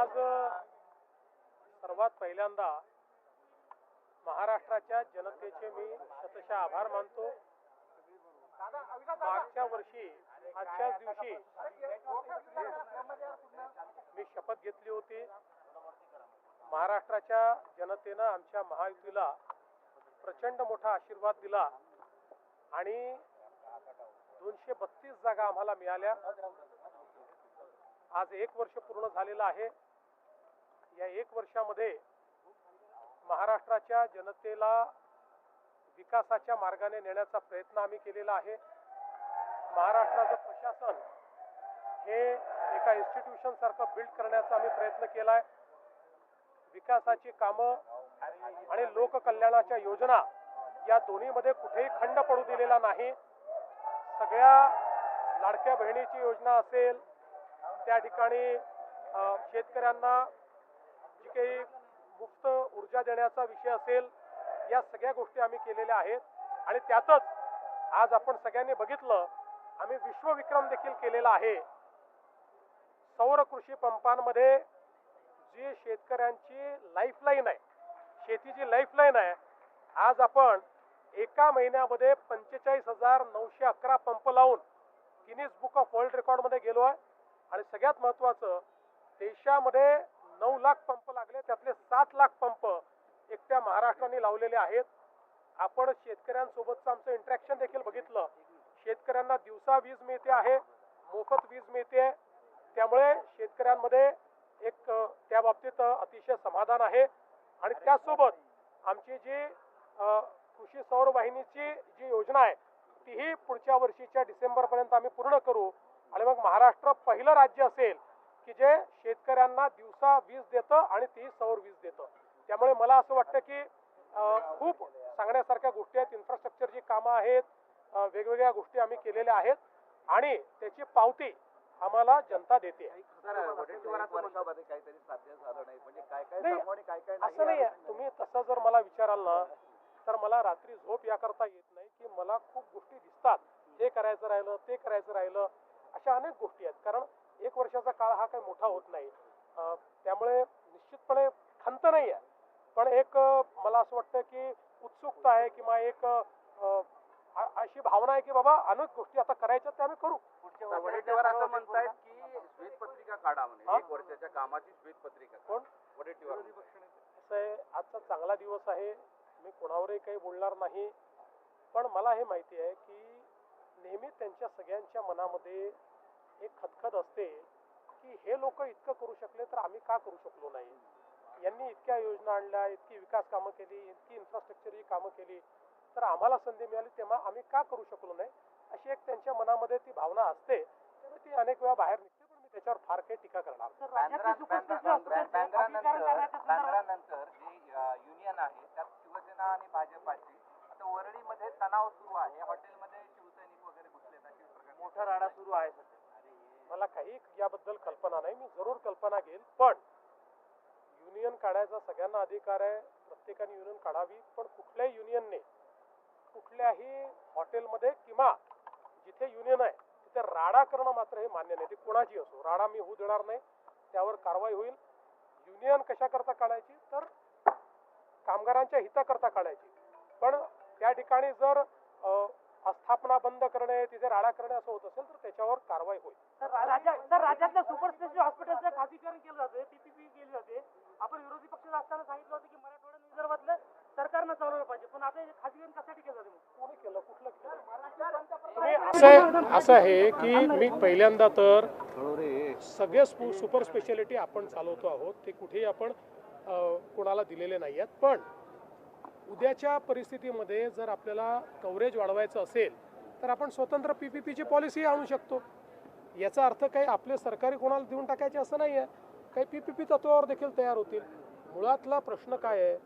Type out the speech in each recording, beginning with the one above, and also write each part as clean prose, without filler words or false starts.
आज सर्वात पहिल्यांदा महाराष्ट्राच्या जनतेचे मी शतशः आभार मानतो। मागच्या वर्षी आजच्याच दिवशी मी शपथ घेतली होती। महाराष्ट्राच्या जनतेने आमच्या महायुतीला प्रचंड मोठा आशीर्वाद दिला आणि 232 जागा आम्हाला मिळाल्या। आज 1 वर्ष पूर्ण झालेलं आहे। या 1 वर्षामध्ये महाराष्ट्राच्या जनतेला विकासाच्या मार्गाने नेण्याचा प्रयत्न आम्ही केलेला आहे। महाराष्ट्राचं प्रशासन हे एका इन्स्टिट्यूशन सारखं बिल्ड करण्याचा आम्ही प्रयत्न केलाय। विकासाची कामं आणि लोककल्याणाच्या योजना या दोन्हीमध्ये कुठेही खंड पडू दिलेला नाही। सगळ्या लाडक्या बहिणीची योजना असेल, त्या ठिकाणी शेतकऱ्यांना जी काही मुफ्त ऊर्जा देण्याचा विषय असेल, या सगळ्या गोष्टी आम्ही केलेल्या आहेत। आणि त्यातच आज आपण सगळ्यांनी बघितलं, आम्ही विश्वविक्रम देखील केलेला आहे। सौर कृषी पंपांमध्ये जी शेतकऱ्यांची लाईफलाईन आहे, शेतीची लाईफलाईन आहे, आज आपण एका महिन्यामध्ये 45,911 पंप लावून Guinness book of world record मध्ये गेलो आहे। आणि सगळ्यात महत्त्वाचं, देशामध्ये 9 लाख पंप लागले, त्यातले 7 लाख पंप एकट्या महाराष्ट्राने लावलेले आहेत। आपण शेतकऱ्यांसोबतचं आमचं इंटरॅक्शन देखील बघितलं। शेतकऱ्यांना दिवसा वीज मिळते आहे, मोफत वीज मिळते, त्यामुळे शेतकऱ्यांमध्ये एक त्या बाबतीत अतिशय समाधान आहे। आणि त्यासोबत आमची जी कृषी सौर वाहिनीची जी योजना आहे, तीही पुढच्या वर्षीच्या डिसेंबरपर्यंत आम्ही पूर्ण करू। आणि मग महाराष्ट्र पहिलं राज्य असेल की जे शेतकऱ्यांना दिवसा वीज देतं आणि ती सौर वीज देतं। त्यामुळे मला असं वाटतं की खूप सांगण्यासारख्या गोष्टी आहेत, इन्फ्रास्ट्रक्चरची कामं आहेत, वेगवेगळ्या गोष्टी आम्ही केलेल्या आहेत आणि त्याची पावती आम्हाला जनता देते। असं नाही, तुम्ही तसं जर मला विचाराल ना, तर मला रात्री झोप याकरता येत नाही की मला खूप गोष्टी दिसतात, हे करायचं राहिलं, ते करायचं राहिलं, अशा अनेक गोष्टी आहेत। कारण 1 वर्षाचा काळ हा काही मोठा होत नाही, त्यामुळे निश्चितपणे खंत नाही आहे, पण एक मला असं वाटतं की उत्सुकता आहे किंवा एक अशी भावना आहे की बाबा अनेक गोष्टी आता करायच्या, त्या आम्ही करू। वडेट्टीवार असं म्हणतायत की श्वेतपत्रिका काढा म्हणे, 1 वर्षाच्या कामाची श्वेतपत्रिका। कोण? वडेट्टीवार। असं आहे, आजचा चांगला दिवस आहे, मी कोणावरही काही बोलणार नाही, पण मला हे माहिती आहे की नेहमी त्यांच्या सगळ्यांच्या मनामध्ये एक खतखत असते की हे लोक इतकं करू शकले तर आम्ही का करू शकलो नाही। यांनी इतक्या योजना आणल्या, इतकी विकास कामं केली, इतकी इन्फ्रास्ट्रक्चरची कामं केली, तर आम्हाला संधी मिळाली तेव्हा आम्ही का करू शकलो नाही, अशी एक त्यांच्या मनामध्ये ती भावना असते। त्यामुळे ती अनेक वेळा बाहेर निघते, पण मी त्याच्यावर फार काही टीका करणार नाही। नंतर जी युनियन आहे त्यात शिवसेना आणि भाजपाची आता वरळीमध्ये तणाव सुरू आहे, हॉटेलमध्ये शिवसैनिक वगैरे घुसलेत, अशी मोठा राडा सुरू आहे सध्या। मला काही याबद्दल कल्पना नाही, मी जरूर कल्पना घेईल, पण युनियन काढायचा सगळ्यांना अधिकार आहे, प्रत्येकाने युनियन काढावी, पण कुठल्याही युनियनने कुठल्याही हॉटेलमध्ये किंवा जिथे युनियन आहे तिथे राडा करणं मात्र हे मान्य नाही। ती कोणाची असो, राडा मी होऊ देणार नाही, त्यावर कारवाई होईल। युनियन कशाकरता काढायची, तर कामगारांच्या हिताकरता काढायची, पण त्या ठिकाणी जर स्थापना बंद करणे, तिथे राडा करणे असं होत असेल तर त्याच्यावर कारवाई होईल। राज्यातल्या सुपर स्पेशालिटी हॉस्पिटलचं खासगीकरण केलं जाते, पीपीपी केली जाते। आपण विरोधी पक्षात असताना सांगितलं होतं की मराठवाडा विदर्भातलं सरकारनं चालवलं पाहिजे, पण आता खासगीकरण कशासाठी केलं जाते? कोणी केलं, कुठलं केलं? असं आहे की मी पहिल्यांदा तर सगळे सुपर स्पेशालिटी आपण चालवतो आहोत, ते कुठेही आपण कोणाला दिलेले नाही आहेत, पण उद्याच्या परिस्थितीमध्ये जर आपल्याला कव्हरेज वाढवायचं असेल तर आपण स्वतंत्र पीपीपीची पॉलिसी आणू शकतो। याचा अर्थ काही आपले सरकारी कोणाला देऊन टाकायचे असं नाही आहे, काही पीपीपी तत्वावर देखील तयार होतील। मुळातला प्रश्न काय आहे,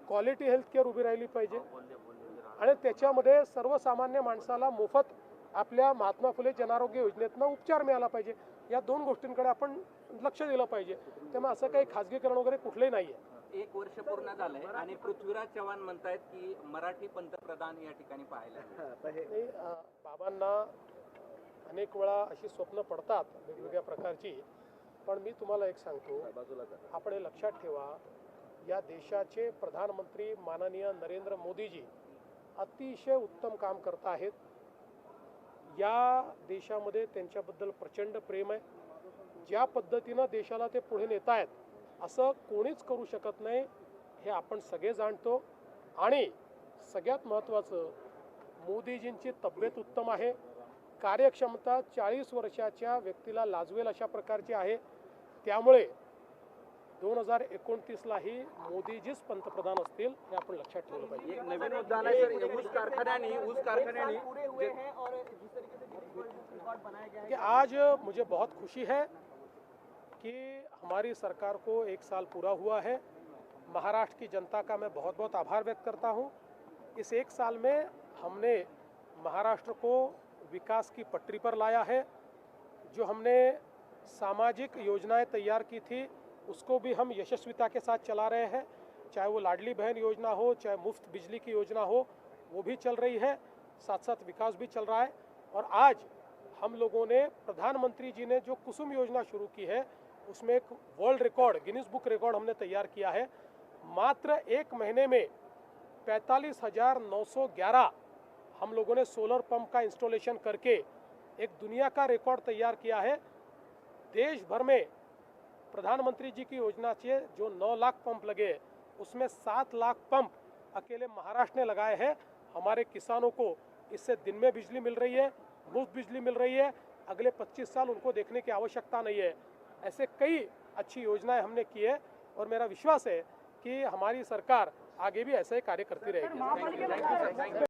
क्वालिटी हेल्थकेअर उभी राहिली पाहिजे आणि त्याच्यामध्ये सर्वसामान्य माणसाला मोफत आपल्या महात्मा फुले जनआरोग्य योजनेतनं उपचार मिळाला पाहिजे। या 2 गोष्टींकडे आपण लक्ष दिलं पाहिजे, त्यामुळे असं काही खासगीकरण वगैरे कुठलंही नाही आहे। 1 वर्ष पूर्ण झालंय आणि पृथ्वीराज चव्हाण म्हणतायत की मराठी पंतप्रधान या ठिकाणी पाहायला। बाबांना अनेक वेळा अशी स्वप्न पडतात वेगवेगळ्या प्रकारची, पण मी तुम्हाला एक सांगतो, आपण हे लक्षात ठेवा, या देशाचे प्रधानमंत्री माननीय नरेंद्र मोदीजी अतिशय उत्तम काम करत आहेत. या देशामध्ये त्यांच्याबद्दल प्रचंड प्रेम आहे. ज्या पद्धतीनं देशाला ते पुढे नेत आहेत असं कोणीच करू शकत नाही, हे आपण सगळे जाणतो. आणि सगळ्यात महत्त्वाचं, मोदीजींची तब्येत उत्तम आहे, कार्यक्षमता 40 वर्षाच्या व्यक्तीला लाजवेल अशा प्रकारची आहे. त्यामुळे 2029लाही मोदीजीच पंतप्रधान असतील, हे आपण लक्षात ठेवलं पाहिजे. एक नवीन मुद्दा आहे सर, ऊस कारखान्यांनी कि आज मुझे बहुत खुशी है कि हमारी सरकार को 1 साल पूरा हुआ है. महाराष्ट्र की जनता का मैं बहुत बहुत आभार व्यक्त करता हूं. इस 1 साल में हमने महाराष्ट्र को विकास की पटरी पर लाया है. जो हमने सामाजिक योजनाएं तैयार की थी उसको भी हम यशस्विता के साथ चला रहे हैं. चाहे वो लाडली बहन योजना हो, चाहे मुफ्त बिजली की योजना हो, वो भी चल रही है. साथ साथ विकास भी चल रहा है. और आज हम लोगों ने, प्रधानमंत्री जी ने जो कुसुम योजना शुरू की है उसमें एक world record, Guinness book record हमने तैयार किया है. मात्र 1 महीने में 45,911 हम लोगों ने सोलर पंप का इंस्टॉलेशन करके एक दुनिया का रिकॉर्ड तैयार किया है. देश भर में प्रधानमंत्री जी की योजना से जो 9 लाख पंप लगे उसमें 7 लाख पंप अकेले महाराष्ट्र ने लगाए हैं. हमारे किसानों को इससे दिन में बिजली मिल रही है, मुफ्त बिजली मिल रही है. अगले 25 साल उनको देखने की आवश्यकता नहीं है. ऐसे कई अच्छी योजनाएं हमने की है और मेरा विश्वास है कि हमारी सरकार आगे भी ऐसे ही कार्य करती रहेगी.